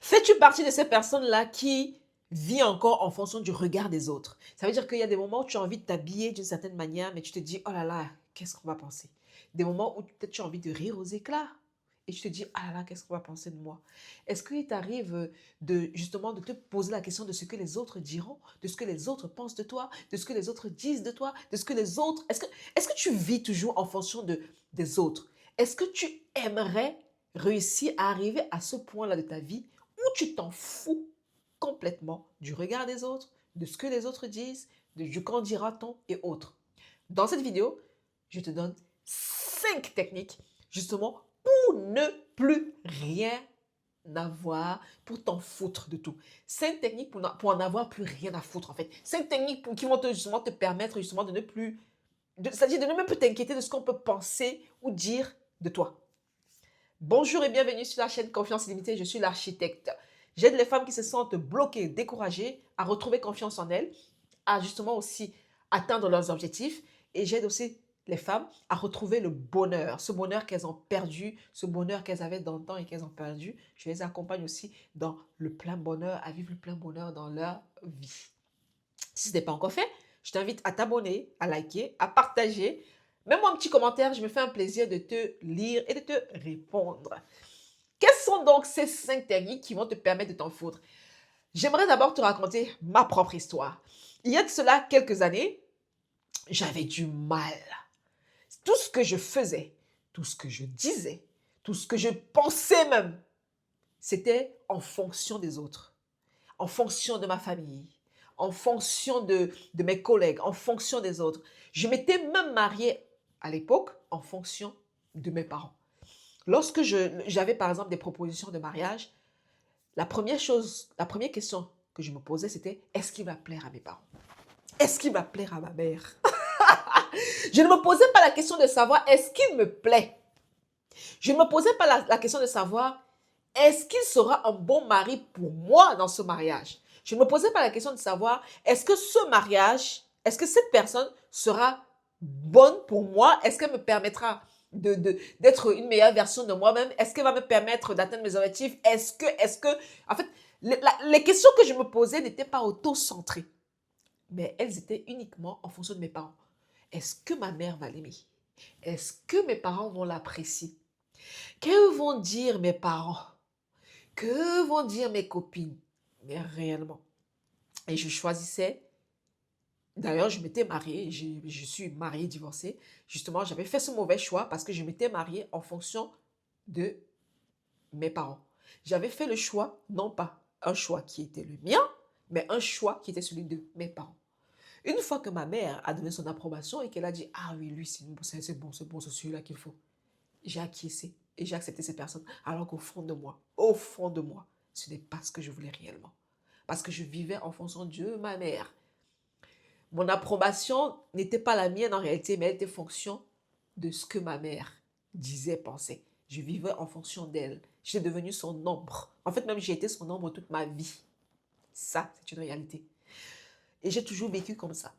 Fais-tu partie de ces personnes-là qui vit encore en fonction du regard des autres? Ça veut dire qu'il y a des moments où tu as envie de t'habiller d'une certaine manière, mais tu te dis, oh là là, qu'est-ce qu'on va penser? Des moments où peut-être tu as envie de rire aux éclats. Et tu te dis, ah là là, qu'est-ce qu'on va penser de moi? Est-ce qu'il t'arrive de justement de te poser la question de ce que les autres diront, de ce que les autres pensent de toi, de ce que les autres disent de toi, de ce que les autres... est-ce que tu vis toujours en fonction des autres? Est-ce que tu aimerais réussir à arriver à ce point-là de ta vie où tu t'en fous complètement du regard des autres, de ce que les autres disent, du qu'en dira-t-on et autres. Dans cette vidéo, je te donne 5 techniques justement pour ne plus rien avoir, pour t'en foutre de tout. 5 techniques pour en avoir plus rien à foutre en fait. 5 techniques qui vont justement te permettre justement de ne plus, c'est-à-dire de ne même plus t'inquiéter de ce qu'on peut penser ou dire de toi. Bonjour et bienvenue sur la chaîne Confiance Illimitée, je suis l'architecte. J'aide les femmes qui se sentent bloquées, découragées, à retrouver confiance en elles, à justement aussi atteindre leurs objectifs. Et j'aide aussi les femmes à retrouver le bonheur, ce bonheur qu'elles ont perdu, ce bonheur qu'elles avaient dans le temps et qu'elles ont perdu. Je les accompagne aussi dans le plein bonheur, à vivre le plein bonheur dans leur vie. Si ce n'est pas encore fait, je t'invite à t'abonner, à liker, à partager. Mets-moi un petit commentaire, je me fais un plaisir de te lire et de te répondre. Quelles sont donc ces 5 techniques qui vont te permettre de t'en foutre? J'aimerais d'abord te raconter ma propre histoire. Il y a de cela quelques années, j'avais du mal. Tout ce que je faisais, tout ce que je disais, tout ce que je pensais même, c'était en fonction des autres, en fonction de ma famille, en fonction de mes collègues, en fonction des autres. Je m'étais même mariée à l'époque en fonction de mes parents. Lorsque j'avais par exemple des propositions de mariage, la première question que je me posais, c'était est-ce qu'il va plaire à mes parents? Est-ce qu'il va plaire à ma mère? Je ne me posais pas la question de savoir est-ce qu'il me plaît? Je ne me posais pas la question de savoir est-ce qu'il sera un bon mari pour moi dans ce mariage? Je ne me posais pas la question de savoir est-ce que ce mariage, est-ce que cette personne sera bonne pour moi? Est-ce qu'elle me permettra d'être une meilleure version de moi-même? Est-ce qu'elle va me permettre d'atteindre mes objectifs? En fait, les questions que je me posais n'étaient pas auto-centrées, mais elles étaient uniquement en fonction de mes parents. Est-ce que ma mère va l'aimer? Est-ce que mes parents vont l'apprécier? Que vont dire mes parents? Que vont dire mes copines? Mais réellement. Et je choisissais. D'ailleurs, je m'étais mariée, je suis mariée, divorcée. Justement, j'avais fait ce mauvais choix parce que je m'étais mariée en fonction de mes parents. J'avais fait le choix, non pas un choix qui était le mien, mais un choix qui était celui de mes parents. Une fois que ma mère a donné son approbation et qu'elle a dit « Ah oui, lui, c'est bon, c'est celui-là qu'il faut », j'ai acquiescé et j'ai accepté cette personne. Alors qu'au fond de moi, ce n'est pas ce que je voulais réellement. Parce que je vivais en fonction de ma mère. Mon approbation n'était pas la mienne en réalité, mais elle était fonction de ce que ma mère disait, pensait. Je vivais en fonction d'elle. J'étais devenue son ombre. En fait, même j'ai été son ombre toute ma vie. Ça, c'est une réalité. Et j'ai toujours vécu comme ça.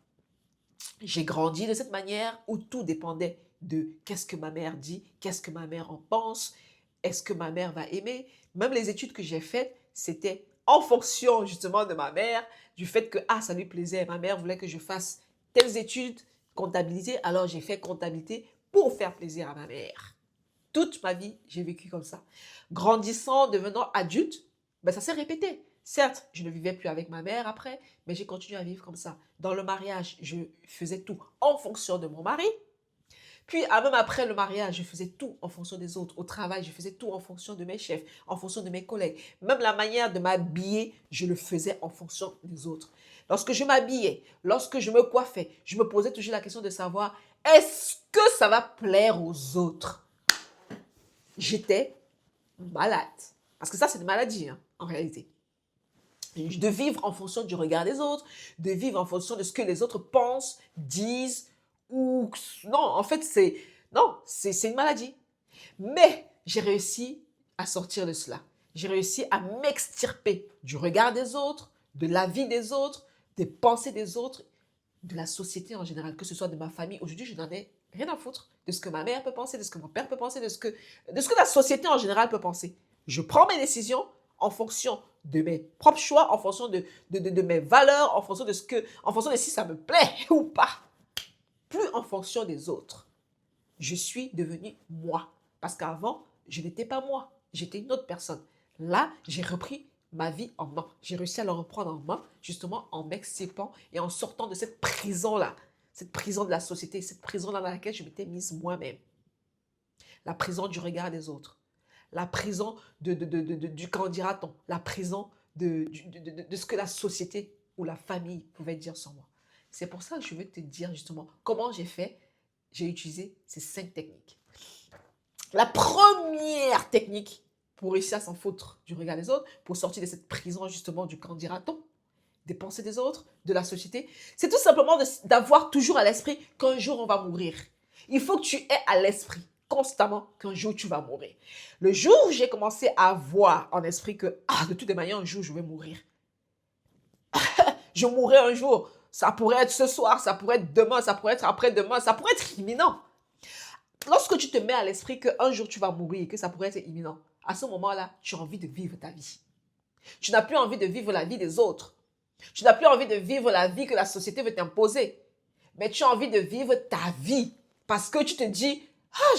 J'ai grandi de cette manière où tout dépendait de qu'est-ce que ma mère dit, qu'est-ce que ma mère en pense, est-ce que ma mère va aimer. Même les études que j'ai faites, c'était en fonction justement de ma mère, du fait que ça lui plaisait. Ma mère voulait que je fasse telles études, comptabilité, alors j'ai fait comptabilité pour faire plaisir à ma mère. Toute ma vie, j'ai vécu comme ça. Grandissant, devenant adulte, ça s'est répété. Certes, je ne vivais plus avec ma mère après, mais j'ai continué à vivre comme ça. Dans le mariage, je faisais tout en fonction de mon mari. Puis, même après le mariage, je faisais tout en fonction des autres. Au travail, je faisais tout en fonction de mes chefs, en fonction de mes collègues. Même la manière de m'habiller, je le faisais en fonction des autres. Lorsque je m'habillais, lorsque je me coiffais, je me posais toujours la question de savoir est-ce que ça va plaire aux autres? J'étais malade. Parce que ça, c'est une maladie, en réalité. De vivre en fonction du regard des autres, de vivre en fonction de ce que les autres pensent, disent, ou... Non, en fait, c'est une maladie. Mais j'ai réussi à sortir de cela. J'ai réussi à m'extirper du regard des autres, de l'avis des autres, des pensées des autres, de la société en général, que ce soit de ma famille. Aujourd'hui, je n'en ai rien à foutre de ce que ma mère peut penser, de ce que mon père peut penser, de ce que la société en général peut penser. Je prends mes décisions en fonction de mes propres choix, en fonction de mes valeurs, en fonction de si ça me plaît ou pas. Plus en fonction des autres. Je suis devenue moi. Parce qu'avant, je n'étais pas moi. J'étais une autre personne. Là, j'ai repris ma vie en main. J'ai réussi à la reprendre en main, justement en m'excipant et en sortant de cette prison-là. Cette prison de la société, cette prison-là dans laquelle je m'étais mise moi-même. La prison du regard des autres. La prison du qu'en dira-t-on. La prison de ce que la société ou la famille pouvait dire sur moi. C'est pour ça que je veux te dire justement comment j'ai fait. J'ai utilisé ces 5 techniques. La première technique pour réussir à s'en foutre du regard des autres, pour sortir de cette prison justement du qu'en dira-t-on, des pensées des autres, de la société, c'est tout simplement d'avoir toujours à l'esprit qu'un jour on va mourir. Il faut que tu aies à l'esprit constamment qu'un jour tu vas mourir. Le jour où j'ai commencé à avoir en esprit que de toutes les manières un jour je vais mourir. Je mourrai un jour. Ça pourrait être ce soir, ça pourrait être demain, ça pourrait être après-demain, ça pourrait être imminent. Lorsque tu te mets à l'esprit qu'un jour tu vas mourir et que ça pourrait être imminent, à ce moment-là, tu as envie de vivre ta vie. Tu n'as plus envie de vivre la vie des autres. Tu n'as plus envie de vivre la vie que la société veut t'imposer. Mais tu as envie de vivre ta vie parce que tu te dis,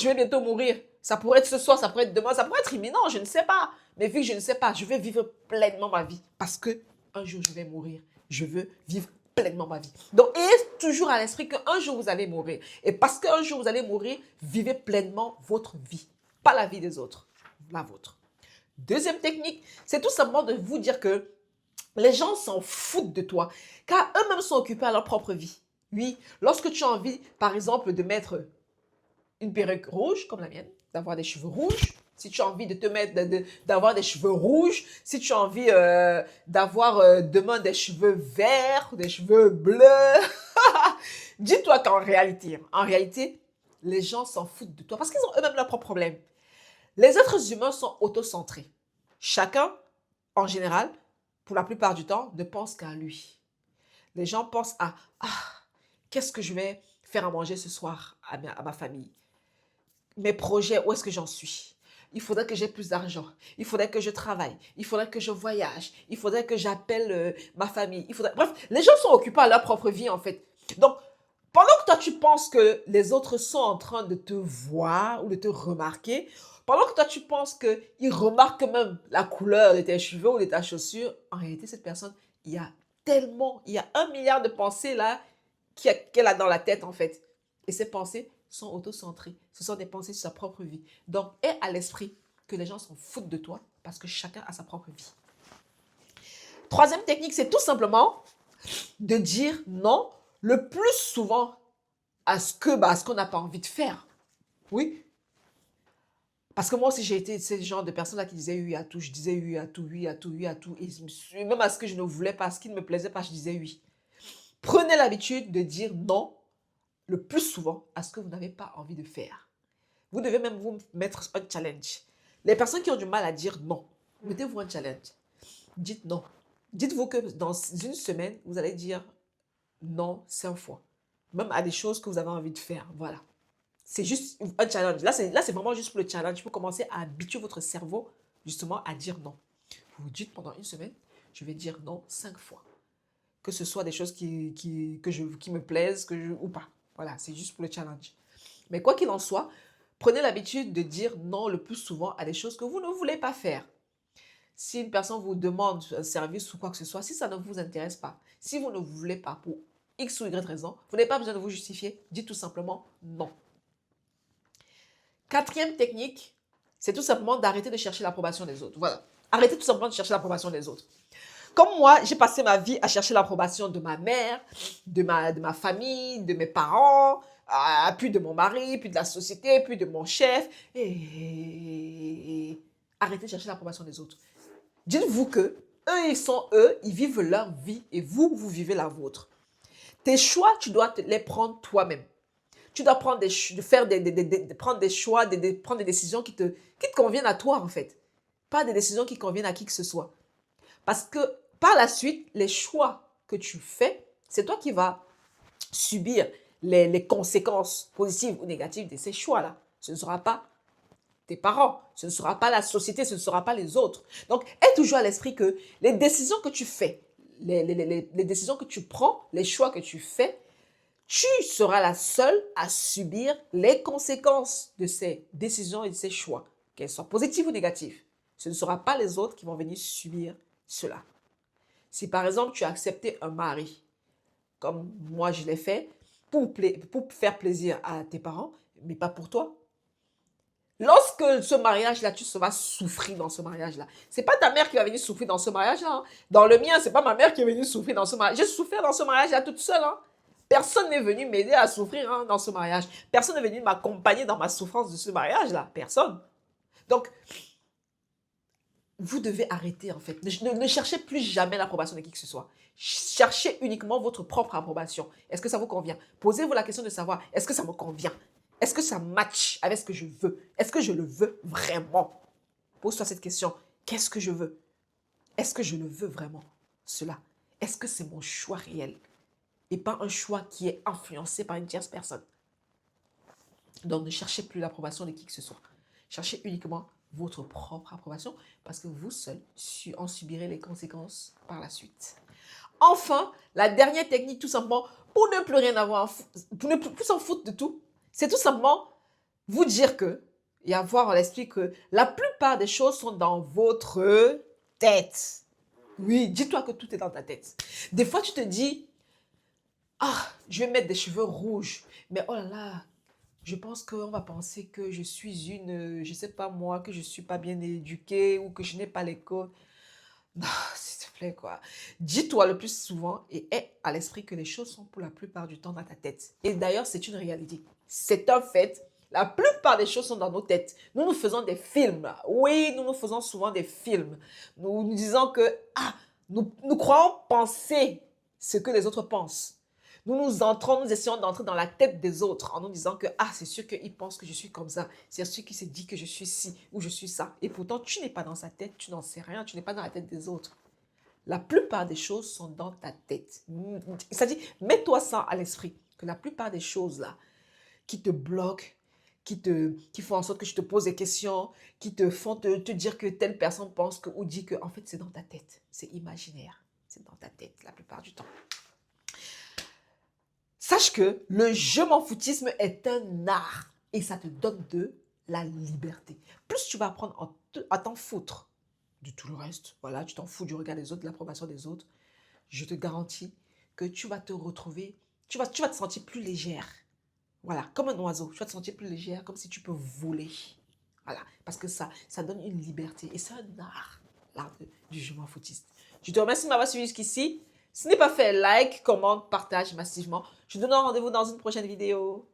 je vais bientôt mourir. Ça pourrait être ce soir, ça pourrait être demain, ça pourrait être imminent, je ne sais pas. Mais vu que je ne sais pas, je vais vivre pleinement ma vie parce que un jour je vais mourir. Je veux vivre pleinement ma vie. Donc, ayez toujours à l'esprit qu'un jour vous allez mourir. Et parce qu'un jour vous allez mourir, vivez pleinement votre vie. Pas la vie des autres, la vôtre. Deuxième technique, c'est tout simplement de vous dire que les gens s'en foutent de toi, car eux-mêmes sont occupés à leur propre vie. Oui, lorsque tu as envie, par exemple, de mettre une perruque rouge, comme la mienne, d'avoir des cheveux rouges, si tu as envie de te mettre, d'avoir des cheveux rouges, si tu as envie d'avoir demain des cheveux verts, des cheveux bleus, dis-toi qu'en réalité, les gens s'en foutent de toi parce qu'ils ont eux-mêmes leurs propres problèmes. Les êtres humains sont autocentrés. Chacun, en général, pour la plupart du temps, ne pense qu'à lui. Les gens pensent à qu'est-ce que je vais faire à manger ce soir à ma famille? Mes projets, où est-ce que j'en suis? Il faudrait que j'ai plus d'argent. Il faudrait que je travaille. Il faudrait que je voyage. Il faudrait que j'appelle ma famille. Bref, les gens sont occupés à leur propre vie en fait. Donc, pendant que toi tu penses que les autres sont en train de te voir ou de te remarquer, pendant que toi tu penses qu'ils remarquent même la couleur de tes cheveux ou de ta chaussure, en réalité cette personne, il y a 1 milliard de pensées là qu'elle a dans la tête en fait. Et ces pensées sont autocentrées. Ce sont des pensées sur sa propre vie. Donc, aie à l'esprit que les gens s'en foutent de toi parce que chacun a sa propre vie. Troisième technique, c'est tout simplement de dire non le plus souvent à ce qu'on n'a pas envie de faire. Oui. Parce que moi aussi, j'ai été ce genre de personne-là qui disait oui à tout. Je disais oui à tout, oui à tout, oui à tout. Et même à ce que je ne voulais pas, à ce qui ne me plaisait pas, je disais oui. Prenez l'habitude de dire non le plus souvent à ce que vous n'avez pas envie de faire. Vous devez même vous mettre un challenge. Les personnes qui ont du mal à dire non, mettez-vous un challenge. Dites non. Dites-vous que dans une semaine, vous allez dire non 5 fois. Même à des choses que vous avez envie de faire. Voilà. C'est juste un challenge. Là, c'est vraiment juste pour le challenge. Pour commencer à habituer votre cerveau justement à dire non. Vous vous dites pendant une semaine, je vais dire non 5 fois. Que ce soit des choses qui me plaisent ou pas. Voilà, c'est juste pour le challenge. Mais quoi qu'il en soit, prenez l'habitude de dire non le plus souvent à des choses que vous ne voulez pas faire. Si une personne vous demande un service ou quoi que ce soit, si ça ne vous intéresse pas, si vous ne voulez pas pour X ou Y raison, vous n'avez pas besoin de vous justifier, dites tout simplement non. Quatrième technique, c'est tout simplement d'arrêter de chercher l'approbation des autres. Voilà. Arrêtez tout simplement de chercher l'approbation des autres. Comme moi, j'ai passé ma vie à chercher l'approbation de ma mère, de ma famille, de mes parents, puis de mon mari, puis de la société, puis de mon chef. Et arrêtez de chercher l'approbation des autres. Dites-vous que eux, ils vivent leur vie et vous vivez la vôtre. Tes choix, tu dois les prendre toi-même. Tu dois prendre prendre des choix, prendre des décisions qui te conviennent à toi en fait. Pas des décisions qui conviennent à qui que ce soit. Parce que par la suite, les choix que tu fais, c'est toi qui vas subir les conséquences positives ou négatives de ces choix-là. Ce ne sera pas tes parents, ce ne sera pas la société, ce ne sera pas les autres. Donc, aie toujours à l'esprit que les décisions que tu fais, les décisions que tu prends, les choix que tu fais, tu seras la seule à subir les conséquences de ces décisions et de ces choix, qu'elles soient positives ou négatives. Ce ne sera pas les autres qui vont venir subir cela. Si par exemple tu as accepté un mari, comme moi je l'ai fait, pour faire plaisir à tes parents, mais pas pour toi. Lorsque ce mariage-là, tu vas souffrir dans ce mariage-là. C'est pas ta mère qui va venir souffrir dans ce mariage-là. Hein. Dans le mien, c'est pas ma mère qui est venue souffrir dans ce mariage. J'ai souffert dans ce mariage-là toute seule. Hein. Personne n'est venu m'aider à souffrir hein, dans ce mariage. Personne n'est venu m'accompagner dans ma souffrance de ce mariage-là. Personne. Donc, vous devez arrêter en fait. Ne cherchez plus jamais l'approbation de qui que ce soit. Cherchez uniquement votre propre approbation. Est-ce que ça vous convient? Posez-vous la question de savoir, est-ce que ça me convient? Est-ce que ça match avec ce que je veux? Est-ce que je le veux vraiment? Pose-toi cette question. Qu'est-ce que je veux? Est-ce que je le veux vraiment? Cela. Est-ce que c'est mon choix réel? Et pas un choix qui est influencé par une tierce personne. Donc ne cherchez plus l'approbation de qui que ce soit. Cherchez uniquement votre propre approbation parce que vous seul en subirez les conséquences par la suite. Enfin, la dernière technique, tout simplement, pour ne plus rien avoir, pour ne plus s'en foutre de tout, c'est tout simplement vous dire que, et avoir à l'esprit que la plupart des choses sont dans votre tête. Oui, dis-toi que tout est dans ta tête. Des fois, tu te dis, ah, je vais mettre des cheveux rouges, mais oh là là, je pense qu'on va penser que je suis une, je sais pas moi, que je suis pas bien éduquée ou que je n'ai pas l'école. Non, s'il te plaît, quoi. Dis-toi le plus souvent et aie à l'esprit que les choses sont pour la plupart du temps dans ta tête. Et d'ailleurs, c'est une réalité. C'est un fait. La plupart des choses sont dans nos têtes. Nous faisons des films. Là. Oui, nous faisons souvent des films. Nous disons que, nous croyons penser ce que les autres pensent. Nous essayons d'entrer dans la tête des autres en nous disant que, c'est sûr qu'ils pensent que je suis comme ça. C'est sûr qu'il s'est dit que je suis ci ou je suis ça. Et pourtant, tu n'es pas dans sa tête, tu n'en sais rien, tu n'es pas dans la tête des autres. La plupart des choses sont dans ta tête. C'est-à-dire, mets-toi ça à l'esprit, que la plupart des choses là, qui te bloquent, qui font en sorte que je te pose des questions, qui te font te dire que telle personne pense que, ou dit que, en fait, c'est dans ta tête. C'est imaginaire. C'est dans ta tête la plupart du temps. Sache que le je m'en foutisme est un art et ça te donne de la liberté. Plus tu vas apprendre à t'en foutre de tout le reste, voilà, tu t'en fous du regard des autres, de l'approbation des autres, je te garantis que tu vas te retrouver, tu vas te sentir plus légère. Voilà, comme un oiseau, tu vas te sentir plus légère, comme si tu peux voler. Voilà, parce que ça donne une liberté et c'est un art, l'art du je m'en foutiste. Je te remercie de m'avoir suivi jusqu'ici. Si ce n'est pas fait, like, commente, partage massivement. Je te donne rendez-vous dans une prochaine vidéo.